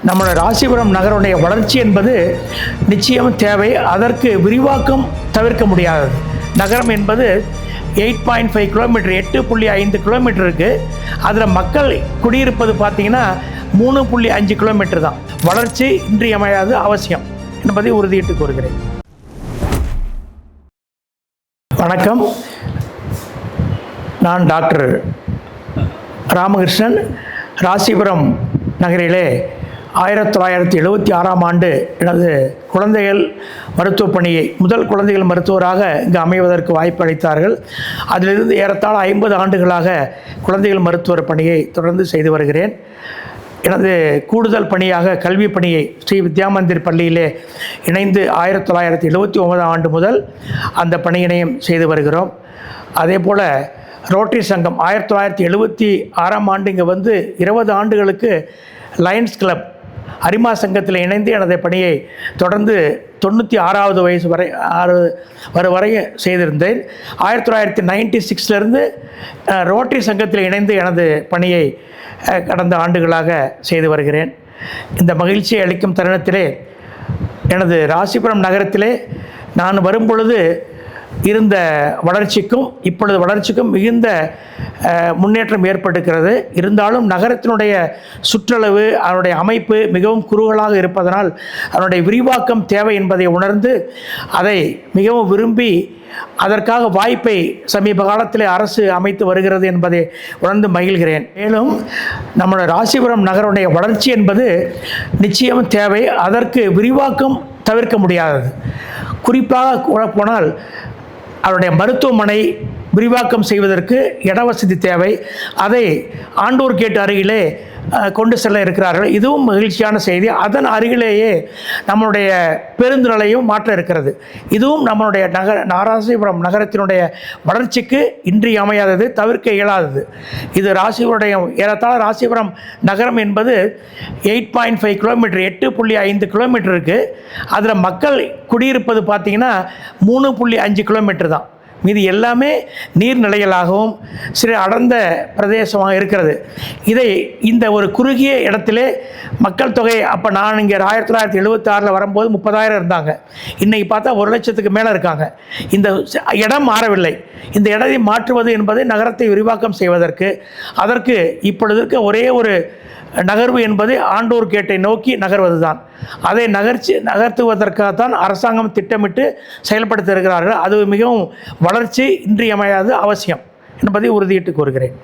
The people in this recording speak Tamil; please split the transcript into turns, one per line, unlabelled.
நம்ம ராசிபுரம் நகருடைய வளர்ச்சி என்பது நிச்சயம் தேவை. அதற்கு விரிவாக்கம் தவிர்க்க முடியாதது. நகரம் என்பது 8.5 கிலோமீட்டர், 8.5 கிலோமீட்டர் இருக்குது. அதில் மக்கள் குடியிருப்பது பார்த்திங்கன்னா 3.5 கிலோமீட்டர் தான். வளர்ச்சி இன்றியமையாது அவசியம் என்பதை உறுதியிட்டு கூறுகிறேன். வணக்கம், நான் டாக்டர் ராமகிருஷ்ணன். ராசிபுரம் நகரிலே 1976ஆம் ஆண்டு எனது குழந்தைகள் மருத்துவ பணியை முதல் குழந்தைகள் மருத்துவராக இங்கு அமைவதற்கு வாய்ப்பு அளித்தார்கள். அதிலிருந்து ஏறத்தாழ 50 ஆண்டுகளாக குழந்தைகள் மருத்துவர் பணியை தொடர்ந்து செய்து வருகிறேன். எனது கூடுதல் பணியாக கல்வி பணியை ஸ்ரீ வித்யாமந்திர் பள்ளியிலே இணைந்து 1979ஆம் ஆண்டு முதல் அந்த பணியினையும் செய்து வருகிறோம். அதே போல் ரோட்டரி சங்கம் 1976ஆம் ஆண்டு இங்கே வந்து 20 ஆண்டுகளுக்கு லயன்ஸ் கிளப் அரிமா சங்கத்தில் இணைந்து எனது பணியை தொடர்ந்து 96வது வயசு வரை செய்திருந்தேன். 1996லேருந்து ரோட்டரி சங்கத்தில் இணைந்து எனது பணியை கடந்த ஆண்டுகளாக செய்து வருகிறேன். இந்த மகிழ்ச்சியை அளிக்கும் தருணத்திலே எனது ராசிபுரம் நகரத்திலே நான் வரும்பொழுது இருந்த வளர்ச்சிக்கும் இப்பொழுது வளர்ச்சிக்கும் மிகுந்த முன்னேற்றம் ஏற்பட்டிருக்கிறது. இருந்தாலும் நகரத்தினுடைய சுற்றளவு, அதனுடைய அமைப்பு மிகவும் குறுகலாக இருப்பதனால் அதனுடைய விரிவாக்கம் தேவை என்பதை உணர்ந்து அதை மிகவும் விரும்பி அதற்காக வாய்ப்பை சமீப காலத்தில் அரசு அமைத்து வருகிறது என்பதை உணர்ந்து மகிழ்கிறேன். மேலும் நம்முடைய ராசிபுரம் நகருடைய வளர்ச்சி என்பது நிச்சயம் தேவை. அதற்கு விரிவாக்கம் தவிர்க்க முடியாதது. குறிப்பாக போனால் அவருடைய மருத்துவமனை விரிவாக்கம் செய்வதற்கு இட வசதி தேவை. அதை ஆண்டூர் கேட் அருகிலே கொண்டு செல்ல இருக்கிறார்கள். இதுவும் மகிழ்ச்சியான செய்தி. அதன் அருகிலேயே நம்மளுடைய பேருந்து நிலையம் மாற்ற இருக்கிறது. இதுவும் நம்மளுடைய ராசிபுரம் நகரத்தினுடைய வளர்ச்சிக்கு இன்றியமையாதது, தவிர்க்க இயலாதது. இது ராசிபுரம் ஏறத்தாழ ராசிபுரம் நகரம் என்பது 8.5 கிலோமீட்டர், 8.5 கிலோமீட்டர் இருக்குது. அதில் மக்கள் குடியிருப்பது பார்த்திங்கன்னா 3.5 கிலோமீட்டர் தான். மீது எல்லாமே நீர்நிலைகளாகவும் சில அடர்ந்த பிரதேசமாக இருக்கிறது. இந்த ஒரு குறுகிய இடத்திலே மக்கள் தொகை, அப்போ நான் இங்கே 1976 வரும்போது 30,000 இருந்தாங்க. இன்றைக்கி பார்த்தா 1 லட்சத்துக்கு மேலே இருக்காங்க. இந்த இடம் மாறவில்லை. இந்த இடத்தை மாற்றுவது என்பது நகரத்தை விரிவாக்கம் செய்வதற்கு, அதற்கு இப்பொழுது இருக்க ஒரே ஒரு நகர்வு என்பது ஆண்டூர் கேட்டை நோக்கி நகர்வது தான். அதை நகர்த்துவதற்காகத்தான் அரசாங்கம் திட்டமிட்டு செயல்படுத்த இருக்கிறார்கள். அது மிகவும் வளர்ச்சி இன்றியமையாது அவசியம் என்பதை உறுதியிட்டு கூறுகிறேன்.